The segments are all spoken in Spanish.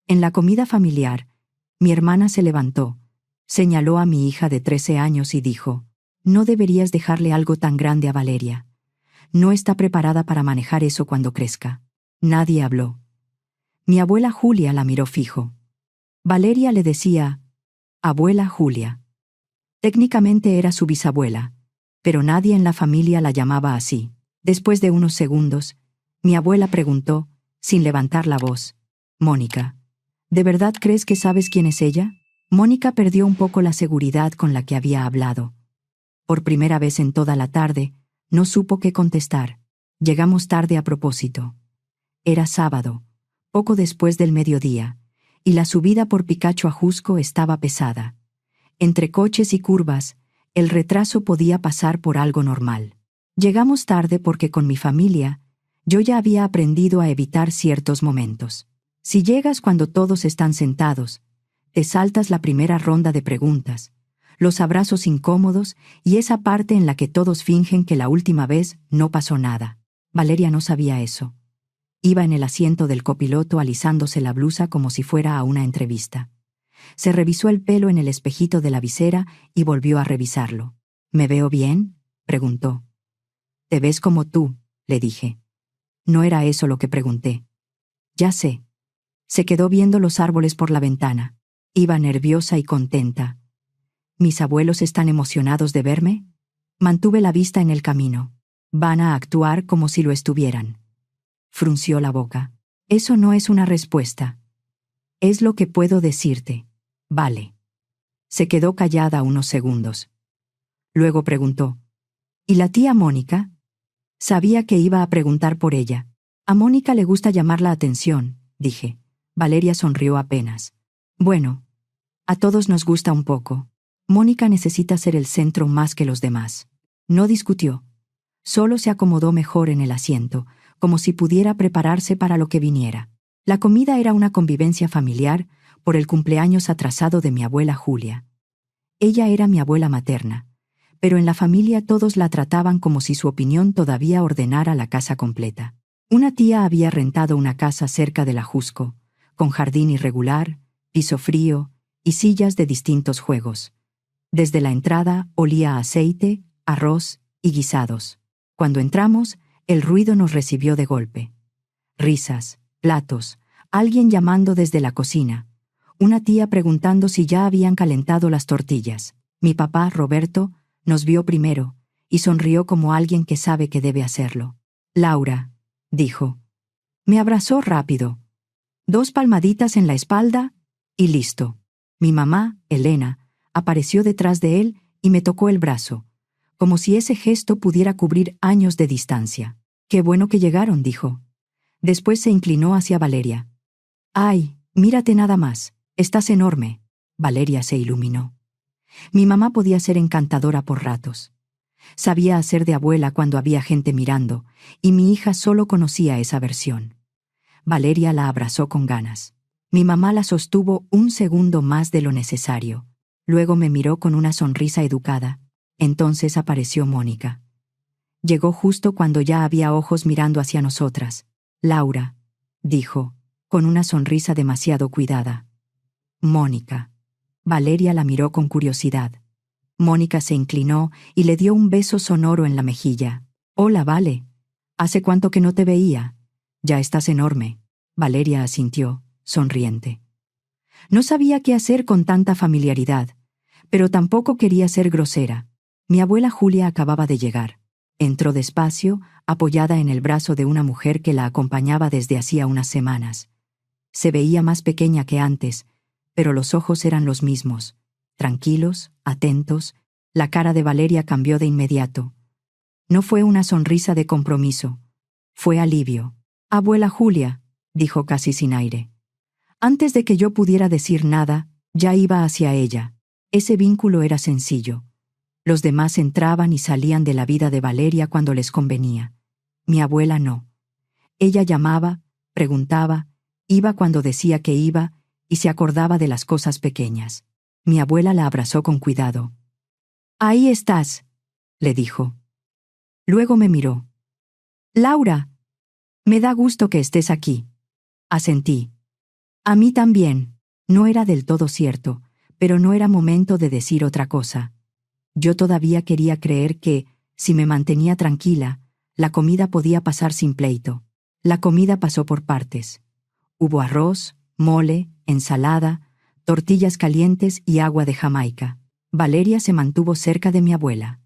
En la comida familiar, mi hermana se levantó, señaló a mi hija de 13 años y dijo: «No deberías dejarle algo tan grande a Valeria. No está preparada para manejar eso cuando crezca». Nadie habló. Mi abuela Julia la miró fijo. Valeria le decía: «Abuela Julia». Técnicamente era su bisabuela, pero nadie en la familia la llamaba así. Después de unos segundos, mi abuela preguntó, sin levantar la voz: «Mónica, ¿de verdad crees que sabes quién es ella?». Mónica perdió un poco la seguridad con la que había hablado. Por primera vez en toda la tarde, no supo qué contestar. Llegamos tarde a propósito. Era sábado, poco después del mediodía, y la subida por Picacho a Jusco estaba pesada. Entre coches y curvas, el retraso podía pasar por algo normal. Llegamos tarde porque con mi familia, yo ya había aprendido a evitar ciertos momentos. Si llegas cuando todos están sentados, te saltas la primera ronda de preguntas, los abrazos incómodos y esa parte en la que todos fingen que la última vez no pasó nada. Valeria no sabía eso. Iba en el asiento del copiloto alisándose la blusa como si fuera a una entrevista. Se revisó el pelo en el espejito de la visera y volvió a revisarlo. «¿Me veo bien?», preguntó. «Te ves como tú», le dije. No era eso lo que pregunté. «Ya sé». Se quedó viendo los árboles por la ventana. Iba nerviosa y contenta. «¿Mis abuelos están emocionados de verme?». Mantuve la vista en el camino. «Van a actuar como si lo estuvieran». Frunció la boca. «Eso no es una respuesta. Es lo que puedo decirte». «Vale». Se quedó callada unos segundos. Luego preguntó: «¿Y la tía Mónica?». Sabía que iba a preguntar por ella. «A Mónica le gusta llamar la atención», dije. Valeria sonrió apenas. «Bueno, a todos nos gusta un poco. Mónica necesita ser el centro más que los demás». No discutió. Solo se acomodó mejor en el asiento, como si pudiera prepararse para lo que viniera. La comida era una convivencia familiar por el cumpleaños atrasado de mi abuela Julia. Ella era mi abuela materna, pero en la familia todos la trataban como si su opinión todavía ordenara la casa completa. Una tía había rentado una casa cerca de la Jusco, con jardín irregular, piso frío y sillas de distintos juegos. Desde la entrada olía a aceite, arroz y guisados. Cuando entramos, el ruido nos recibió de golpe. Risas, platos, alguien llamando desde la cocina, una tía preguntando si ya habían calentado las tortillas. Mi papá, Roberto, nos vio primero y sonrió como alguien que sabe que debe hacerlo. «Laura», dijo. Me abrazó rápido. 2 palmaditas en la espalda y listo. Mi mamá, Elena, apareció detrás de él y me tocó el brazo, como si ese gesto pudiera cubrir años de distancia. «Qué bueno que llegaron», dijo. Después se inclinó hacia Valeria. «Ay, mírate nada más, estás enorme». Valeria se iluminó. Mi mamá podía ser encantadora por ratos. Sabía hacer de abuela cuando había gente mirando, y mi hija solo conocía esa versión. Valeria la abrazó con ganas. Mi mamá la sostuvo un segundo más de lo necesario. Luego me miró con una sonrisa educada. Entonces apareció Mónica. Llegó justo cuando ya había ojos mirando hacia nosotras. «Laura», dijo, con una sonrisa demasiado cuidada. «Mónica». Valeria la miró con curiosidad. Mónica se inclinó y le dio un beso sonoro en la mejilla. «Hola, Vale. ¿Hace cuánto que no te veía? Ya estás enorme». Valeria asintió, sonriente. No sabía qué hacer con tanta familiaridad, pero tampoco quería ser grosera. Mi abuela Julia acababa de llegar. Entró despacio, apoyada en el brazo de una mujer que la acompañaba desde hacía unas semanas. Se veía más pequeña que antes, pero los ojos eran los mismos, tranquilos, atentos. La cara de Valeria cambió de inmediato. No fue una sonrisa de compromiso, fue alivio. «Abuela Julia», dijo casi sin aire. Antes de que yo pudiera decir nada, ya iba hacia ella. Ese vínculo era sencillo. Los demás entraban y salían de la vida de Valeria cuando les convenía. Mi abuela no. Ella llamaba, preguntaba, iba cuando decía que iba y se acordaba de las cosas pequeñas. Mi abuela la abrazó con cuidado. «Ahí estás», le dijo. Luego me miró. «Laura, me da gusto que estés aquí». Asentí. A mí también. No era del todo cierto, pero no era momento de decir otra cosa. Yo todavía quería creer que, si me mantenía tranquila, la comida podía pasar sin pleito. La comida pasó por partes. Hubo arroz, mole, ensalada, tortillas calientes y agua de Jamaica. Valeria se mantuvo cerca de mi abuela.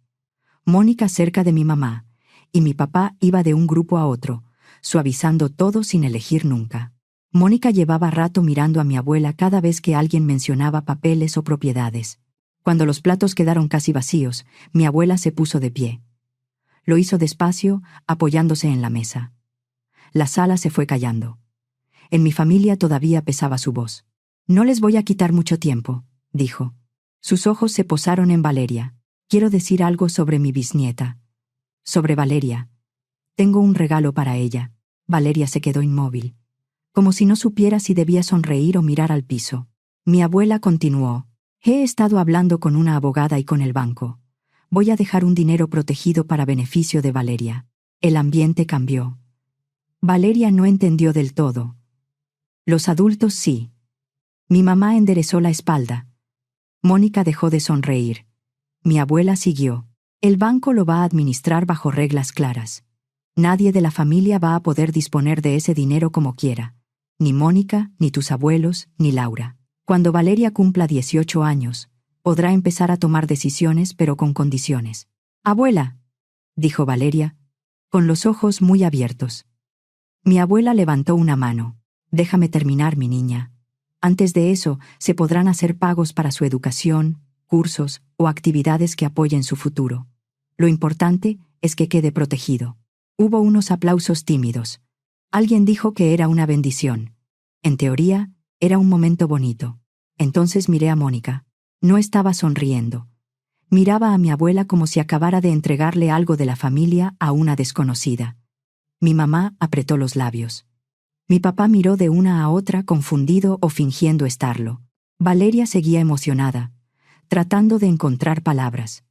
Mónica cerca de mi mamá, y mi papá iba de un grupo a otro, suavizando todo sin elegir nunca. Mónica llevaba rato mirando a mi abuela cada vez que alguien mencionaba papeles o propiedades. Cuando los platos quedaron casi vacíos, mi abuela se puso de pie. Lo hizo despacio, apoyándose en la mesa. La sala se fue callando. En mi familia todavía pesaba su voz. «No les voy a quitar mucho tiempo», dijo. Sus ojos se posaron en Valeria. «Quiero decir algo sobre mi bisnieta. Sobre Valeria. Tengo un regalo para ella». Valeria se quedó inmóvil, como si no supiera si debía sonreír o mirar al piso. Mi abuela continuó. «He estado hablando con una abogada y con el banco. Voy a dejar un dinero protegido para beneficio de Valeria». El ambiente cambió. Valeria no entendió del todo. Los adultos sí. Mi mamá enderezó la espalda. Mónica dejó de sonreír. Mi abuela siguió. «El banco lo va a administrar bajo reglas claras. Nadie de la familia va a poder disponer de ese dinero como quiera. Ni Mónica, ni tus abuelos, ni Laura. Cuando Valeria cumpla 18 años, podrá empezar a tomar decisiones, pero con condiciones». «Abuela», dijo Valeria, con los ojos muy abiertos. Mi abuela levantó una mano. «Déjame terminar, mi niña. Antes de eso, se podrán hacer pagos para su educación, cursos o actividades que apoyen su futuro. Lo importante es que quede protegido». Hubo unos aplausos tímidos. Alguien dijo que era una bendición. En teoría, era un momento bonito. Entonces miré a Mónica. No estaba sonriendo. Miraba a mi abuela como si acabara de entregarle algo de la familia a una desconocida. Mi mamá apretó los labios. Mi papá miró de una a otra confundido o fingiendo estarlo. Valeria seguía emocionada, tratando de encontrar palabras.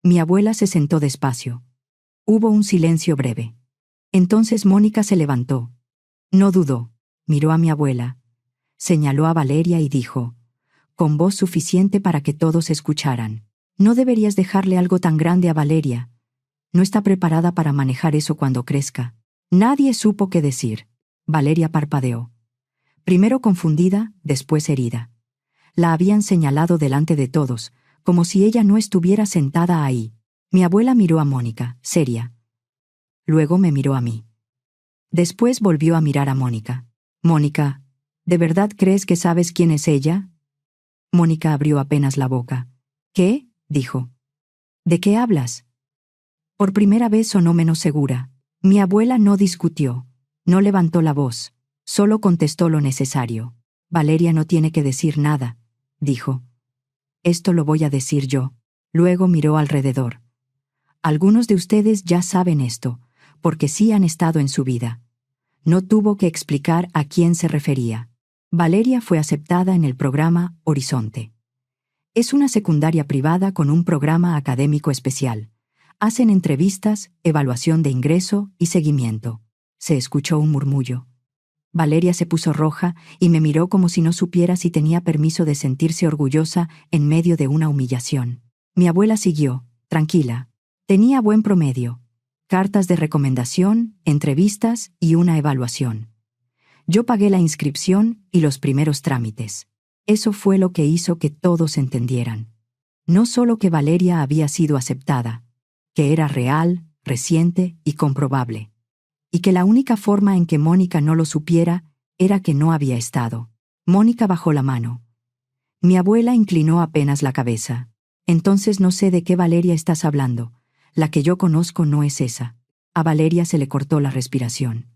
Mi abuela se sentó despacio. Hubo un silencio breve. Entonces Mónica se levantó. No dudó. Miró a mi abuela. Señaló a Valeria y dijo, con voz suficiente para que todos escucharan: «No deberías dejarle algo tan grande a Valeria. No está preparada para manejar eso cuando crezca». Nadie supo qué decir. Valeria parpadeó. Primero confundida, después herida. La habían señalado delante de todos, como si ella no estuviera sentada ahí. Mi abuela miró a Mónica, seria. Luego me miró a mí. Después volvió a mirar a Mónica. «Mónica, ¿de verdad crees que sabes quién es ella?» Mónica abrió apenas la boca. «¿Qué?», dijo. «¿De qué hablas?». Por primera vez sonó menos segura. Mi abuela no discutió, no levantó la voz, solo contestó lo necesario. «Valeria no tiene que decir nada», dijo. «Esto lo voy a decir yo». Luego miró alrededor. «Algunos de ustedes ya saben esto, porque sí han estado en su vida». No tuvo que explicar a quién se refería. Valeria fue aceptada en el programa Horizonte. Es una secundaria privada con un programa académico especial. Hacen entrevistas, evaluación de ingreso y seguimiento. Se escuchó un murmullo. Valeria se puso roja y me miró como si no supiera si tenía permiso de sentirse orgullosa en medio de una humillación. Mi abuela siguió, tranquila. Tenía buen promedio. Cartas de recomendación, entrevistas y una evaluación. Yo pagué la inscripción y los primeros trámites. Eso fue lo que hizo que todos entendieran. No solo que Valeria había sido aceptada, que era real, reciente y comprobable. Y que la única forma en que Mónica no lo supiera era que no había estado. Mónica bajó la mano. Mi abuela inclinó apenas la cabeza. «Entonces no sé de qué Valeria estás hablando. La que yo conozco no es esa». A Valeria se le cortó la respiración.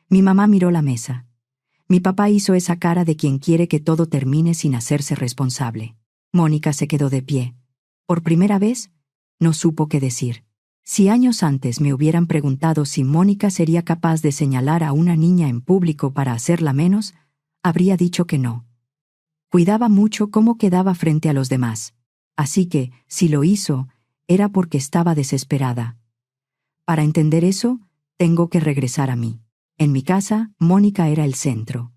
Mi mamá miró la mesa. Mi papá hizo esa cara de quien quiere que todo termine sin hacerse responsable. Mónica se quedó de pie. Por primera vez, no supo qué decir. Si años antes me hubieran preguntado si Mónica sería capaz de señalar a una niña en público para hacerla menos, habría dicho que no. Cuidaba mucho cómo quedaba frente a los demás. Así que, si lo hizo, era porque estaba desesperada. Para entender eso, tengo que regresar a mí. En mi casa, Mónica era el centro.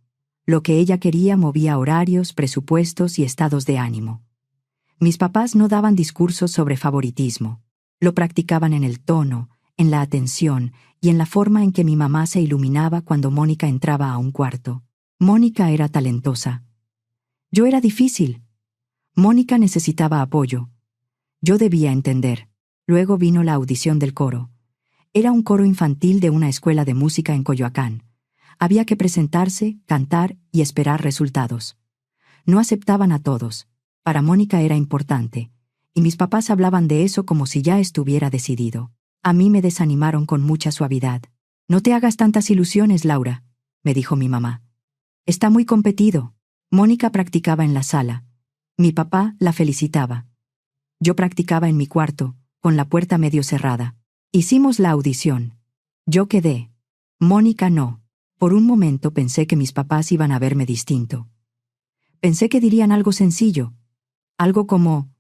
Lo que ella quería movía horarios, presupuestos y estados de ánimo. Mis papás no daban discursos sobre favoritismo. Lo practicaban en el tono, en la atención y en la forma en que mi mamá se iluminaba cuando Mónica entraba a un cuarto. Mónica era talentosa. Yo era difícil. Mónica necesitaba apoyo. Yo debía entender. Luego vino la audición del coro. Era un coro infantil de una escuela de música en Coyoacán. Había que presentarse, cantar y esperar resultados. No aceptaban a todos. Para Mónica era importante, y mis papás hablaban de eso como si ya estuviera decidido. A mí me desanimaron con mucha suavidad. «No te hagas tantas ilusiones, Laura», me dijo mi mamá. «Está muy competido». Mónica practicaba en la sala. Mi papá la felicitaba. Yo practicaba en mi cuarto, con la puerta medio cerrada. Hicimos la audición. Yo quedé. Mónica no. Por un momento pensé que mis papás iban a verme distinto. Pensé que dirían algo sencillo. Algo como: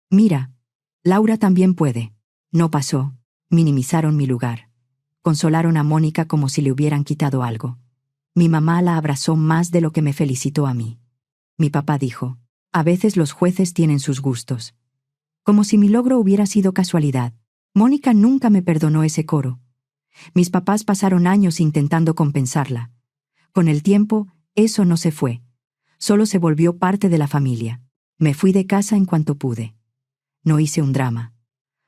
«Mira, Laura también puede». No pasó. Minimizaron mi lugar. Consolaron a Mónica como si le hubieran quitado algo. Mi mamá la abrazó más de lo que me felicitó a mí. Mi papá dijo: «A veces los jueces tienen sus gustos». Como si mi logro hubiera sido casualidad. Mónica nunca me perdonó ese coro. Mis papás pasaron años intentando compensarla. Con el tiempo, eso no se fue. Solo se volvió parte de la familia. Me fui de casa en cuanto pude. No hice un drama.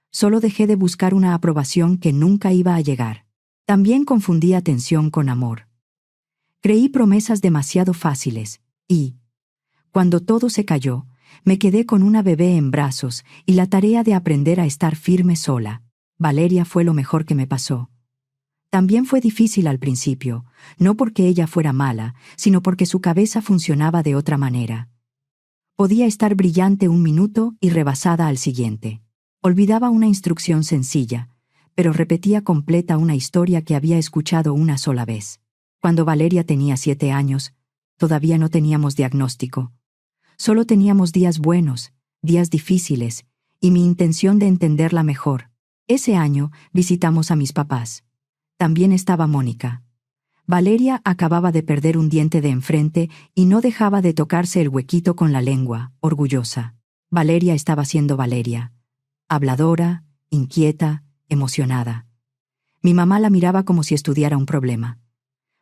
Solo dejé de buscar una aprobación que nunca iba a llegar. También confundí atención con amor. Creí promesas demasiado fáciles, y, cuando todo se cayó, me quedé con una bebé en brazos y la tarea de aprender a estar firme sola. Valeria fue lo mejor que me pasó. También fue difícil al principio, no porque ella fuera mala, sino porque su cabeza funcionaba de otra manera. Podía estar brillante un minuto y rebasada al siguiente. Olvidaba una instrucción sencilla, pero repetía completa una historia que había escuchado una sola vez. Cuando Valeria tenía 7 años, todavía no teníamos diagnóstico. Solo teníamos días buenos, días difíciles, y mi intención de entenderla mejor. Ese año visitamos a mis papás. También estaba Mónica. Valeria acababa de perder un diente de enfrente y no dejaba de tocarse el huequito con la lengua, orgullosa. Valeria estaba siendo Valeria. Habladora, inquieta, emocionada. Mi mamá la miraba como si estudiara un problema.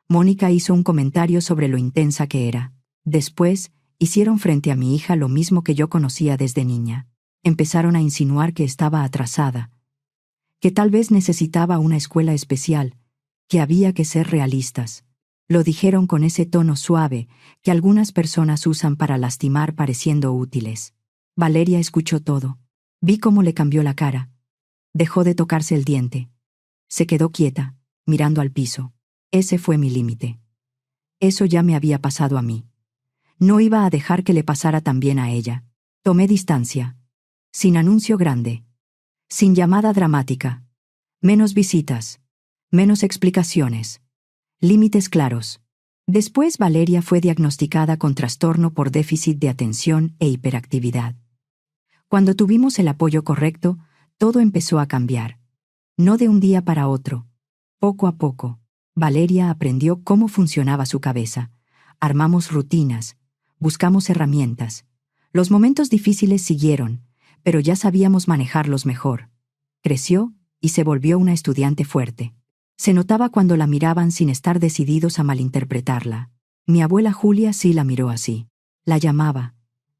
Mónica hizo un comentario sobre lo intensa que era. Después, hicieron frente a mi hija lo mismo que yo conocía desde niña. Empezaron a insinuar que estaba atrasada, que tal vez necesitaba una escuela especial, que había que ser realistas. Lo dijeron con ese tono suave que algunas personas usan para lastimar pareciendo útiles. Valeria escuchó todo. Vi cómo le cambió la cara. Dejó de tocarse el diente. Se quedó quieta, mirando al piso. Ese fue mi límite. Eso ya me había pasado a mí. No iba a dejar que le pasara también a ella. Tomé distancia. Sin anuncio grande. Sin llamada dramática. Menos visitas. Menos explicaciones. Límites claros. Después Valeria fue diagnosticada con trastorno por déficit de atención e hiperactividad. Cuando tuvimos el apoyo correcto, todo empezó a cambiar. No de un día para otro. Poco a poco, Valeria aprendió cómo funcionaba su cabeza. Armamos rutinas. Buscamos herramientas. Los momentos difíciles siguieron, pero ya sabíamos manejarlos mejor. Creció y se volvió una estudiante fuerte. Se notaba cuando la miraban sin estar decididos a malinterpretarla. Mi abuela Julia sí la miró así. La llamaba.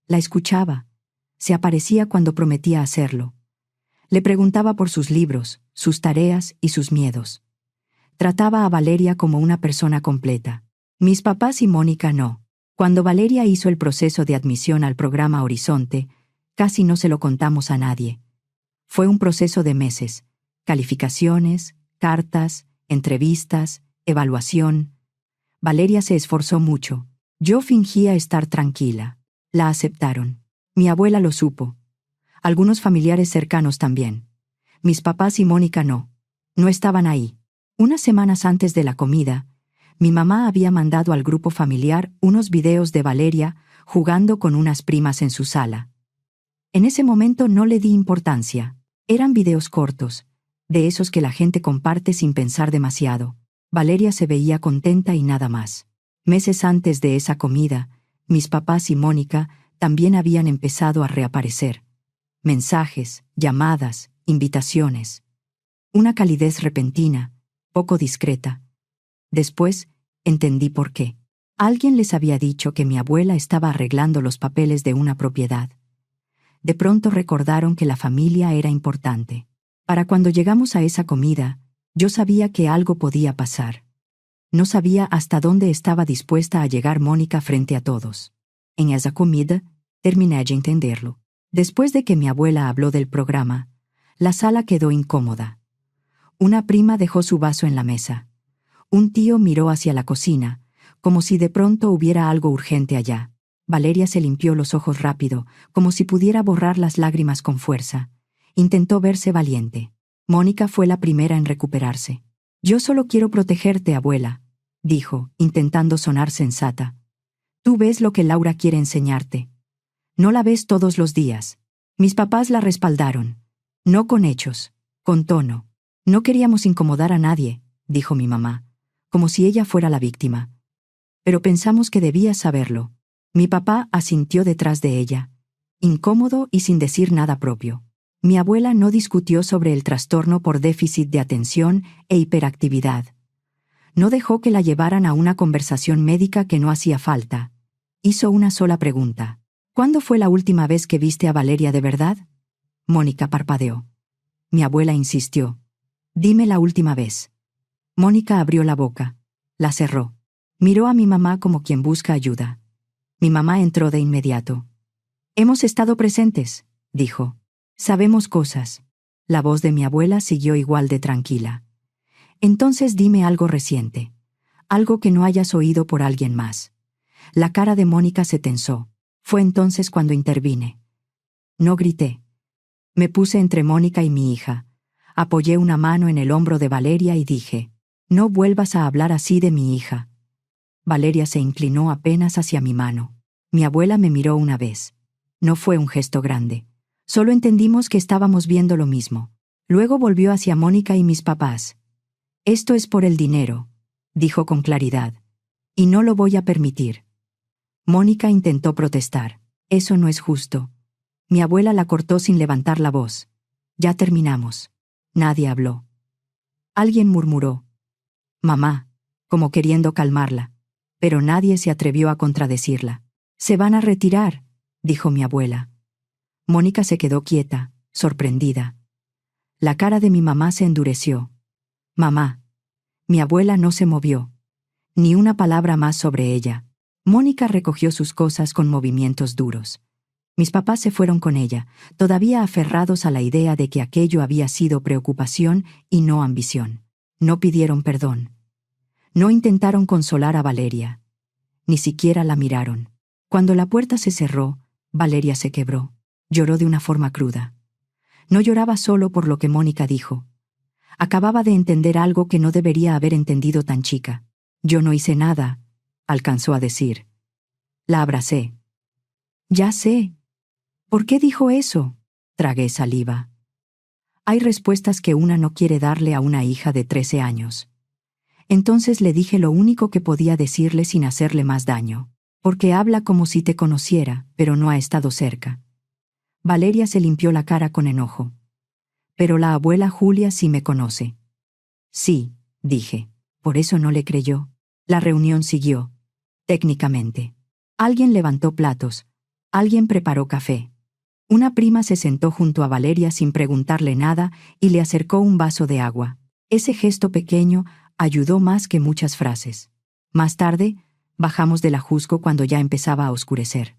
La escuchaba. Se aparecía cuando prometía hacerlo. Le preguntaba por sus libros, sus tareas y sus miedos. Trataba a Valeria como una persona completa. Mis papás y Mónica no. Cuando Valeria hizo el proceso de admisión al programa Horizonte, casi no se lo contamos a nadie. Fue un proceso de meses. Calificaciones, cartas, entrevistas, evaluación. Valeria se esforzó mucho. Yo fingía estar tranquila. La aceptaron. Mi abuela lo supo. Algunos familiares cercanos también. Mis papás y Mónica no. No estaban ahí. Unas semanas antes de la comida, mi mamá había mandado al grupo familiar unos videos de Valeria jugando con unas primas en su sala. En ese momento no le di importancia. Eran videos cortos, de esos que la gente comparte sin pensar demasiado. Valeria se veía contenta y nada más. Meses antes de esa comida, mis papás y Mónica también habían empezado a reaparecer. Mensajes, llamadas, invitaciones. Una calidez repentina, poco discreta. Después, entendí por qué. Alguien les había dicho que mi abuela estaba arreglando los papeles de una propiedad. De pronto recordaron que la familia era importante. Para cuando llegamos a esa comida, yo sabía que algo podía pasar. No sabía hasta dónde estaba dispuesta a llegar Mónica frente a todos. En esa comida, terminé de entenderlo. Después de que mi abuela habló del programa, la sala quedó incómoda. Una prima dejó su vaso en la mesa. Un tío miró hacia la cocina, como si de pronto hubiera algo urgente allá. Valeria se limpió los ojos rápido, como si pudiera borrar las lágrimas con fuerza. Intentó verse valiente. Mónica fue la primera en recuperarse. «Yo solo quiero protegerte, abuela», dijo, intentando sonar sensata. «Tú ves lo que Laura quiere enseñarte. No la ves todos los días». Mis papás la respaldaron. No con hechos, con tono. «No queríamos incomodar a nadie», dijo mi mamá, como si ella fuera la víctima. «Pero pensamos que debías saberlo». Mi papá asintió detrás de ella, incómodo y sin decir nada propio. Mi abuela no discutió sobre el trastorno por déficit de atención e hiperactividad. No dejó que la llevaran a una conversación médica que no hacía falta. Hizo una sola pregunta. «¿Cuándo fue la última vez que viste a Valeria de verdad?» Mónica parpadeó. Mi abuela insistió. «Dime la última vez». Mónica abrió la boca. La cerró. Miró a mi mamá como quien busca ayuda. Mi mamá entró de inmediato. «Hemos estado presentes», dijo. «Sabemos cosas». La voz de mi abuela siguió igual de tranquila. «Entonces dime algo reciente. Algo que no hayas oído por alguien más». La cara de Mónica se tensó. Fue entonces cuando intervine. No grité. Me puse entre Mónica y mi hija. Apoyé una mano en el hombro de Valeria y dije: «No vuelvas a hablar así de mi hija». Valeria se inclinó apenas hacia mi mano. Mi abuela me miró una vez. No fue un gesto grande. Solo entendimos que estábamos viendo lo mismo. Luego volvió hacia Mónica y mis papás. «Esto es por el dinero», dijo con claridad. «Y no lo voy a permitir». Mónica intentó protestar. «Eso no es justo». Mi abuela la cortó sin levantar la voz. «Ya terminamos». Nadie habló. Alguien murmuró: «Mamá», como queriendo calmarla, pero nadie se atrevió a contradecirla. «Se van a retirar», dijo mi abuela. Mónica se quedó quieta, sorprendida. La cara de mi mamá se endureció. «Mamá». Mi abuela no se movió. Ni una palabra más sobre ella. Mónica recogió sus cosas con movimientos duros. Mis papás se fueron con ella, todavía aferrados a la idea de que aquello había sido preocupación y no ambición. No pidieron perdón. No intentaron consolar a Valeria. Ni siquiera la miraron. Cuando la puerta se cerró, Valeria se quebró. Lloró de una forma cruda. No lloraba solo por lo que Mónica dijo. Acababa de entender algo que no debería haber entendido tan chica. «Yo no hice nada», alcanzó a decir. La abracé. «Ya sé». «¿Por qué dijo eso?», tragué saliva. Hay respuestas que una no quiere darle a una hija de 13 años. Entonces le dije lo único que podía decirle sin hacerle más daño. «Porque habla como si te conociera, pero no ha estado cerca». Valeria se limpió la cara con enojo. «Pero la abuela Julia sí me conoce». «Sí», dije. Por eso no le creyó. La reunión siguió. Técnicamente. Alguien levantó platos. Alguien preparó café. Una prima se sentó junto a Valeria sin preguntarle nada y le acercó un vaso de agua. Ese gesto pequeño ayudó más que muchas frases. Más tarde, bajamos del ajusco cuando ya empezaba a oscurecer.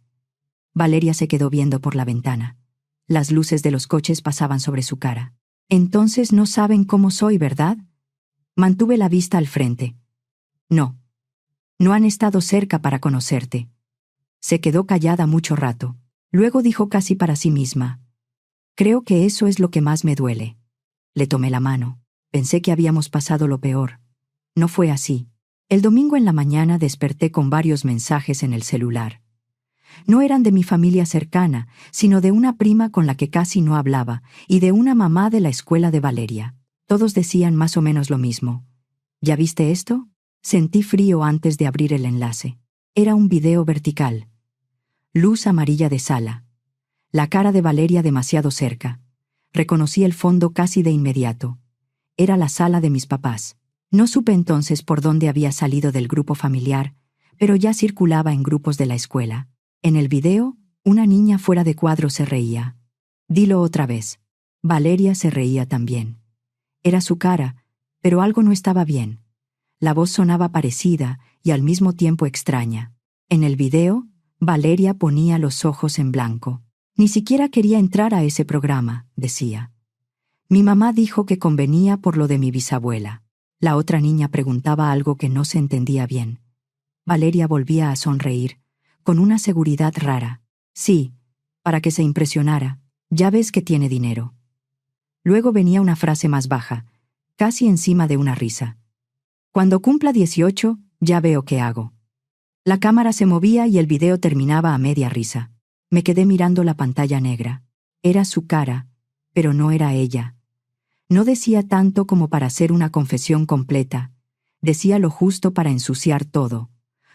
Valeria se quedó viendo por la ventana. Las luces de los coches pasaban sobre su cara. «Entonces no saben cómo soy, ¿verdad?». Mantuve la vista al frente. «No. No han estado cerca para conocerte». Se quedó callada mucho rato. Luego dijo casi para sí misma: «Creo que eso es lo que más me duele». Le tomé la mano. Pensé que habíamos pasado lo peor. No fue así. El domingo en la mañana desperté con varios mensajes en el celular. No eran de mi familia cercana, sino de una prima con la que casi no hablaba, y de una mamá de la escuela de Valeria. Todos decían más o menos lo mismo. «¿Ya viste esto?». Sentí frío antes de abrir el enlace. Era un video vertical. Luz amarilla de sala. La cara de Valeria demasiado cerca. Reconocí el fondo casi de inmediato. Era la sala de mis papás. No supe entonces por dónde había salido del grupo familiar, pero ya circulaba en grupos de la escuela. En el video, una niña fuera de cuadro se reía. Dilo otra vez. Valeria se reía también. Era su cara, pero algo no estaba bien. La voz sonaba parecida y al mismo tiempo extraña. En el video, Valeria ponía los ojos en blanco. Ni siquiera quería entrar a ese programa, decía. Mi mamá dijo que convenía por lo de mi bisabuela. La otra niña preguntaba algo que no se entendía bien. Valeria volvía a sonreír, con una seguridad rara. Sí, para que se impresionara. Ya ves que tiene dinero. Luego venía una frase más baja, casi encima de una risa. Cuando cumpla 18, ya veo qué hago. La cámara se movía y el video terminaba a media risa. Me quedé mirando la pantalla negra. Era su cara, pero no era ella. No decía tanto como para hacer una confesión completa. Decía lo justo para ensuciar todo.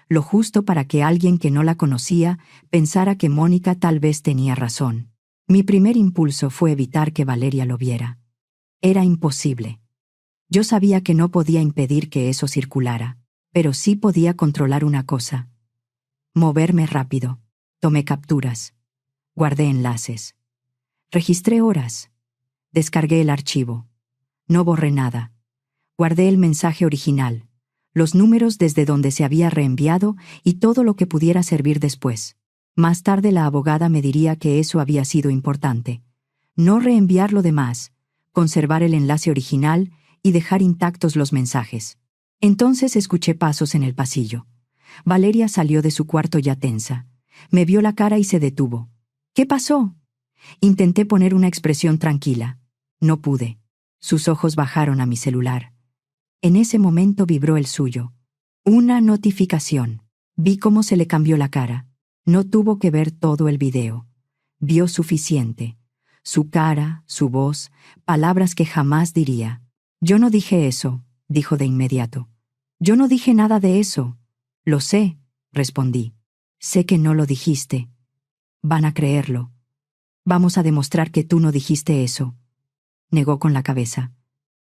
Lo justo para que alguien que no la conocía pensara que Mónica tal vez tenía razón. Mi primer impulso fue evitar que Valeria lo viera. Era imposible. Yo sabía que no podía impedir que eso circulara, pero sí podía controlar una cosa. Moverme rápido. Tomé capturas. Guardé enlaces. Registré horas. Descargué el archivo. No borré nada. Guardé el mensaje original, los números desde donde se había reenviado y todo lo que pudiera servir después. Más tarde la abogada me diría que eso había sido importante. No reenviar lo demás, conservar el enlace original y dejar intactos los mensajes. Entonces escuché pasos en el pasillo. Valeria salió de su cuarto ya tensa. Me vio la cara y se detuvo. ¿Qué pasó? Intenté poner una expresión tranquila. No pude. Sus ojos bajaron a mi celular. En ese momento vibró el suyo. Una notificación. Vi cómo se le cambió la cara. No tuvo que ver todo el video. Vio suficiente. Su cara, su voz, palabras que jamás diría. Yo no dije eso, dijo de inmediato. Yo no dije nada de eso. Lo sé, respondí. Sé que no lo dijiste. Van a creerlo. Vamos a demostrar que tú no dijiste eso. Negó con la cabeza.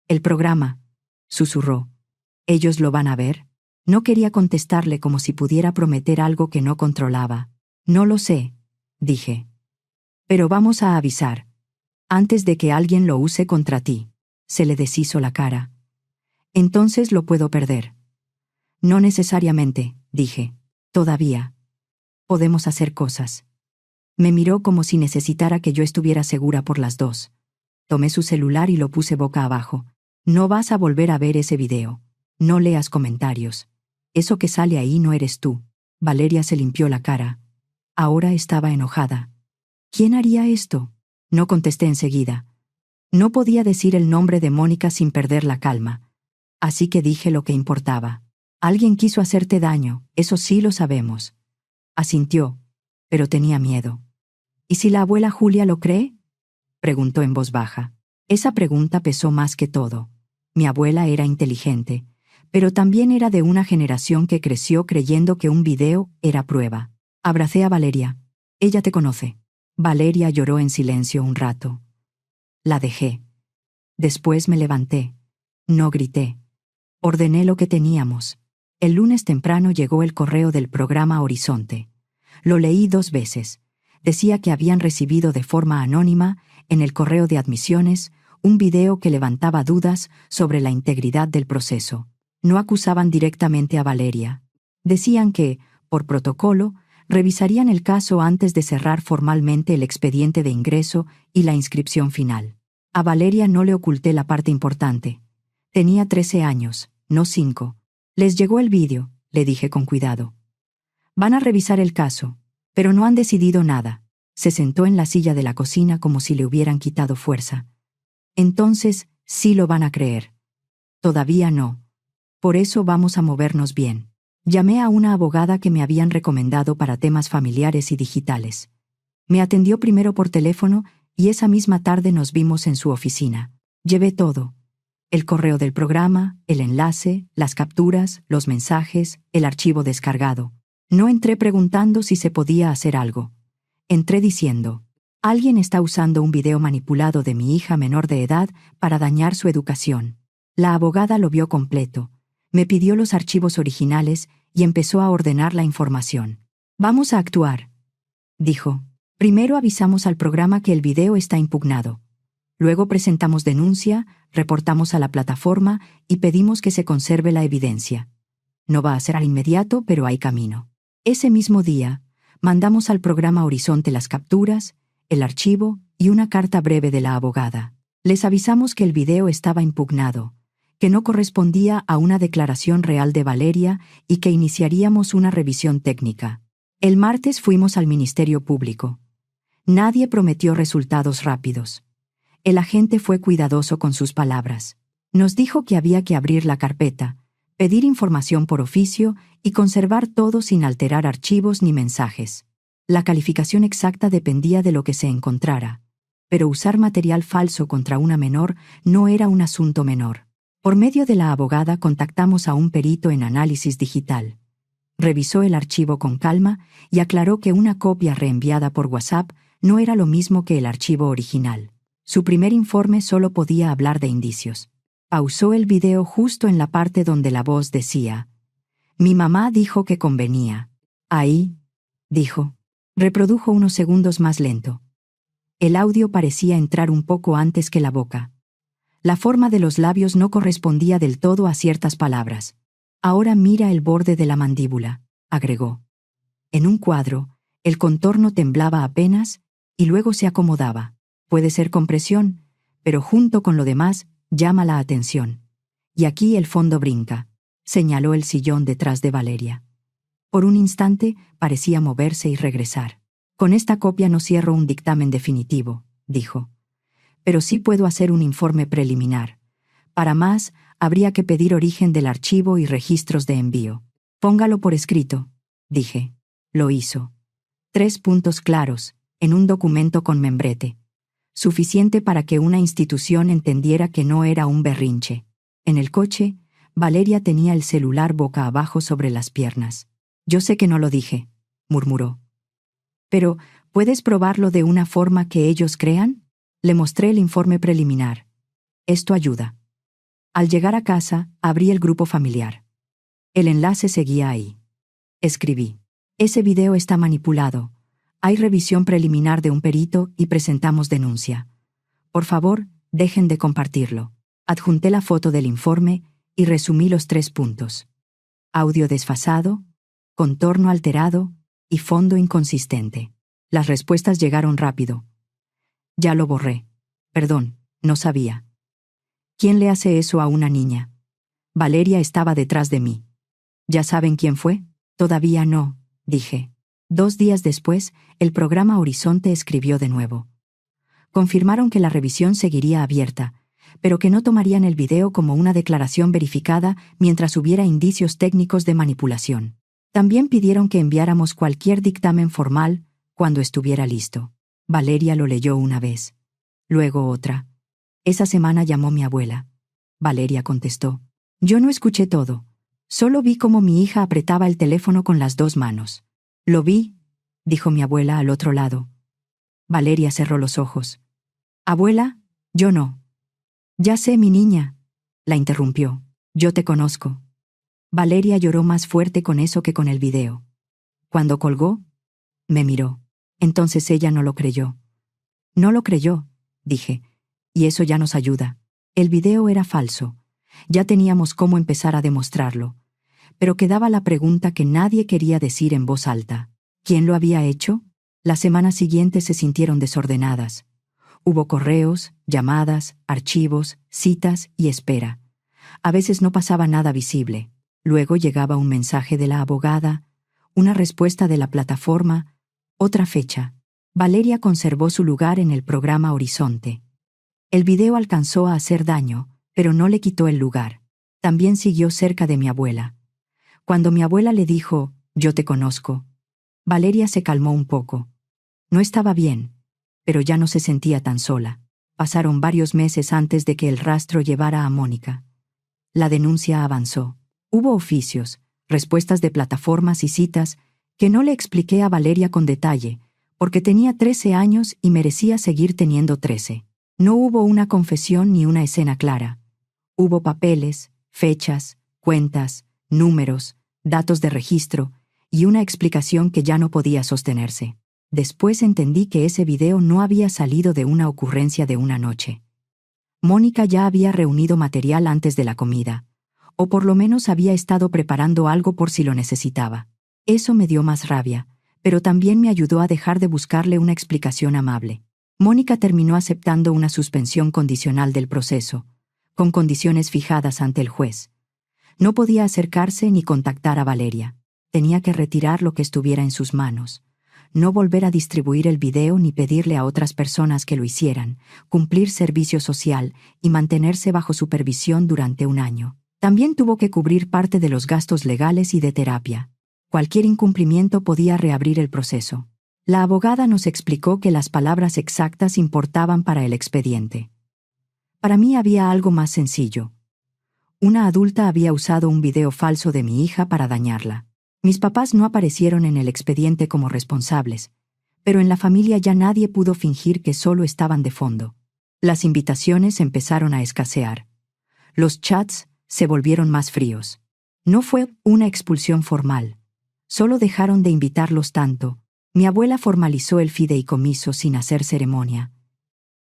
El programa, susurró. ¿Ellos lo van a ver? No quería contestarle como si pudiera prometer algo que no controlaba. No lo sé, dije. Pero vamos a avisar. Antes de que alguien lo use contra ti. Se le deshizo la cara. Entonces lo puedo perder. No necesariamente, dije. Todavía. Podemos hacer cosas. Me miró como si necesitara que yo estuviera segura por las dos. Tomé su celular y lo puse boca abajo. No vas a volver a ver ese video. No leas comentarios. Eso que sale ahí no eres tú. Valeria se limpió la cara. Ahora estaba enojada. ¿Quién haría esto? No contesté enseguida. No podía decir el nombre de Mónica sin perder la calma. Así que dije lo que importaba. Alguien quiso hacerte daño, eso sí lo sabemos. Asintió, pero tenía miedo. ¿Y si la abuela Julia lo cree? Preguntó en voz baja. Esa pregunta pesó más que todo. Mi abuela era inteligente, pero también era de una generación que creció creyendo que un video era prueba. Abracé a Valeria. Ella te conoce. Valeria lloró en silencio un rato. La dejé. Después me levanté. No grité. Ordené lo que teníamos. El lunes temprano llegó el correo del programa Horizonte. Lo leí 2 veces. Decía que habían recibido de forma anónima, en el correo de admisiones, un video que levantaba dudas sobre la integridad del proceso. No acusaban directamente a Valeria. Decían que, por protocolo, revisarían el caso antes de cerrar formalmente el expediente de ingreso y la inscripción final. A Valeria no le oculté la parte importante. Tenía 13 años, no 5. Les llegó el vídeo, le dije con cuidado. Van a revisar el caso, pero no han decidido nada. Se sentó en la silla de la cocina como si le hubieran quitado fuerza. Entonces, sí lo van a creer. Todavía no. Por eso vamos a movernos bien. Llamé a una abogada que me habían recomendado para temas familiares y digitales. Me atendió primero por teléfono y esa misma tarde nos vimos en su oficina. Llevé todo. El correo del programa, el enlace, las capturas, los mensajes, el archivo descargado. No entré preguntando si se podía hacer algo. Entré diciendo: alguien está usando un video manipulado de mi hija menor de edad para dañar su educación. La abogada lo vio completo. Me pidió los archivos originales y empezó a ordenar la información. Vamos a actuar, dijo. Primero avisamos al programa que el video está impugnado. Luego presentamos denuncia, reportamos a la plataforma y pedimos que se conserve la evidencia. No va a ser al inmediato, pero hay camino. Ese mismo día, mandamos al programa Horizonte las capturas, el archivo y una carta breve de la abogada. Les avisamos que el video estaba impugnado, que no correspondía a una declaración real de Valeria y que iniciaríamos una revisión técnica. El martes fuimos al Ministerio Público. Nadie prometió resultados rápidos. El agente fue cuidadoso con sus palabras. Nos dijo que había que abrir la carpeta, pedir información por oficio y conservar todo sin alterar archivos ni mensajes. La calificación exacta dependía de lo que se encontrara, pero usar material falso contra una menor no era un asunto menor. Por medio de la abogada contactamos a un perito en análisis digital. Revisó el archivo con calma y aclaró que una copia reenviada por WhatsApp no era lo mismo que el archivo original. Su primer informe solo podía hablar de indicios. Pausó el video justo en la parte donde la voz decía: mi mamá dijo que convenía. Ahí, dijo. Reprodujo unos segundos más lento. El audio parecía entrar un poco antes que la boca. La forma de los labios no correspondía del todo a ciertas palabras. Ahora mira el borde de la mandíbula, agregó. En un cuadro, el contorno temblaba apenas y luego se acomodaba. Puede ser compresión, pero junto con lo demás llama la atención. Y aquí el fondo brinca, señaló el sillón detrás de Valeria. Por un instante parecía moverse y regresar. Con esta copia no cierro un dictamen definitivo, dijo. Pero sí puedo hacer un informe preliminar. Para más, habría que pedir origen del archivo y registros de envío. Póngalo por escrito, dije. Lo hizo. 3 puntos claros, en un documento con membrete. Suficiente para que una institución entendiera que no era un berrinche. En el coche, Valeria tenía el celular boca abajo sobre las piernas. Yo sé que no lo dije, murmuró. Pero, ¿puedes probarlo de una forma que ellos crean? Le mostré el informe preliminar. Esto ayuda. Al llegar a casa, abrí el grupo familiar. El enlace seguía ahí. Escribí: ese video está manipulado. Hay revisión preliminar de un perito y presentamos denuncia. Por favor, dejen de compartirlo. Adjunté la foto del informe y resumí los 3 puntos. Audio desfasado, contorno alterado y fondo inconsistente. Las respuestas llegaron rápido. Ya lo borré. Perdón, no sabía. ¿Quién le hace eso a una niña? Valeria estaba detrás de mí. ¿Ya saben quién fue? Todavía no, dije. 2 días después, el programa Horizonte escribió de nuevo. Confirmaron que la revisión seguiría abierta, pero que no tomarían el video como una declaración verificada mientras hubiera indicios técnicos de manipulación. También pidieron que enviáramos cualquier dictamen formal cuando estuviera listo. Valeria lo leyó una vez. Luego otra. Esa semana llamó mi abuela. Valeria contestó. Yo no escuché todo. Solo vi cómo mi hija apretaba el teléfono con las 2 manos. Lo vi, dijo mi abuela al otro lado. Valeria cerró los ojos. Abuela, yo no. Ya sé, mi niña, la interrumpió. Yo te conozco. Valeria lloró más fuerte con eso que con el video. Cuando colgó, me miró. Entonces ella no lo creyó. No lo creyó, dije, y eso ya nos ayuda. El video era falso. Ya teníamos cómo empezar a demostrarlo. Pero quedaba la pregunta que nadie quería decir en voz alta. ¿Quién lo había hecho? Las semanas siguientes se sintieron desordenadas. Hubo correos, llamadas, archivos, citas y espera. A veces no pasaba nada visible. Luego llegaba un mensaje de la abogada, una respuesta de la plataforma, otra fecha. Valeria conservó su lugar en el programa Horizonte. El video alcanzó a hacer daño, pero no le quitó el lugar. También siguió cerca de mi abuela. Cuando mi abuela le dijo, yo te conozco, Valeria se calmó un poco. No estaba bien, pero ya no se sentía tan sola. Pasaron varios meses antes de que el rastro llevara a Mónica. La denuncia avanzó. Hubo oficios, respuestas de plataformas y citas que no le expliqué a Valeria con detalle, porque tenía 13 años y merecía seguir teniendo 13. No hubo una confesión ni una escena clara. Hubo papeles, fechas, cuentas, números, datos de registro y una explicación que ya no podía sostenerse. Después entendí que ese video no había salido de una ocurrencia de una noche. Mónica ya había reunido material antes de la comida, o por lo menos había estado preparando algo por si lo necesitaba. Eso me dio más rabia, pero también me ayudó a dejar de buscarle una explicación amable. Mónica terminó aceptando una suspensión condicional del proceso, con condiciones fijadas ante el juez. No podía acercarse ni contactar a Valeria. Tenía que retirar lo que estuviera en sus manos. No volver a distribuir el video ni pedirle a otras personas que lo hicieran, cumplir servicio social y mantenerse bajo supervisión durante un año. También tuvo que cubrir parte de los gastos legales y de terapia. Cualquier incumplimiento podía reabrir el proceso. La abogada nos explicó que las palabras exactas importaban para el expediente. Para mí había algo más sencillo. Una adulta había usado un video falso de mi hija para dañarla. Mis papás no aparecieron en el expediente como responsables, pero en la familia ya nadie pudo fingir que solo estaban de fondo. Las invitaciones empezaron a escasear. Los chats se volvieron más fríos. No fue una expulsión formal. Solo dejaron de invitarlos tanto. Mi abuela formalizó el fideicomiso sin hacer ceremonia.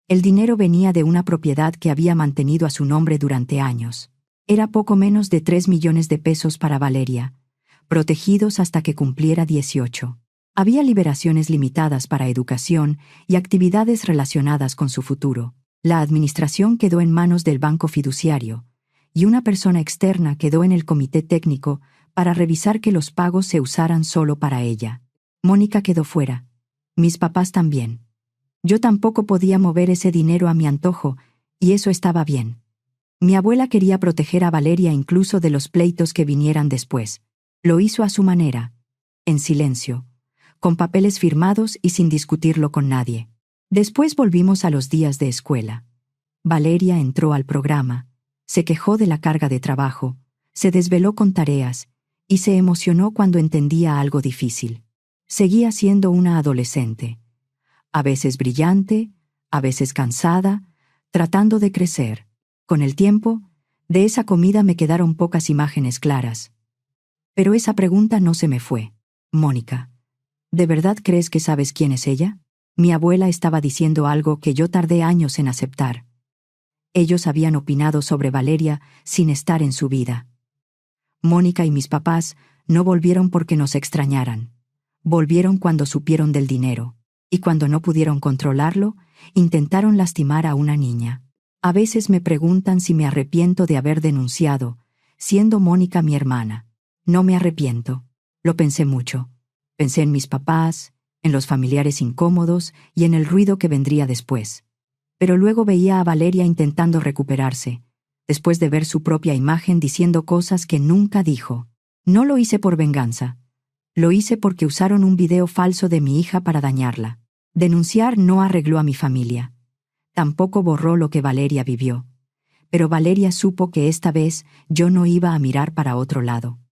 El dinero venía de una propiedad que había mantenido a su nombre durante años. Era poco menos de 3 millones de pesos para Valeria, protegidos hasta que cumpliera 18. Había liberaciones limitadas para educación y actividades relacionadas con su futuro. La administración quedó en manos del banco fiduciario, y una persona externa quedó en el comité técnico para revisar que los pagos se usaran solo para ella. Mónica quedó fuera. Mis papás también. Yo tampoco podía mover ese dinero a mi antojo, y eso estaba bien. Mi abuela quería proteger a Valeria incluso de los pleitos que vinieran después. Lo hizo a su manera, en silencio, con papeles firmados y sin discutirlo con nadie. Después volvimos a los días de escuela. Valeria entró al programa, se quejó de la carga de trabajo, se desveló con tareas y se emocionó cuando entendía algo difícil. Seguía siendo una adolescente, a veces brillante, a veces cansada, tratando de crecer. Con el tiempo, de esa comida me quedaron pocas imágenes claras. Pero esa pregunta no se me fue. Mónica, ¿de verdad crees que sabes quién es ella? Mi abuela estaba diciendo algo que yo tardé años en aceptar. Ellos habían opinado sobre Valeria sin estar en su vida. Mónica y mis papás no volvieron porque nos extrañaran. Volvieron cuando supieron del dinero, y cuando no pudieron controlarlo, intentaron lastimar a una niña. A veces me preguntan si me arrepiento de haber denunciado, siendo Mónica mi hermana. No me arrepiento. Lo pensé mucho. Pensé en mis papás, en los familiares incómodos y en el ruido que vendría después. Pero luego veía a Valeria intentando recuperarse, después de ver su propia imagen diciendo cosas que nunca dijo. No lo hice por venganza. Lo hice porque usaron un video falso de mi hija para dañarla. Denunciar no arregló a mi familia. Tampoco borró lo que Valeria vivió. Pero Valeria supo que esta vez yo no iba a mirar para otro lado.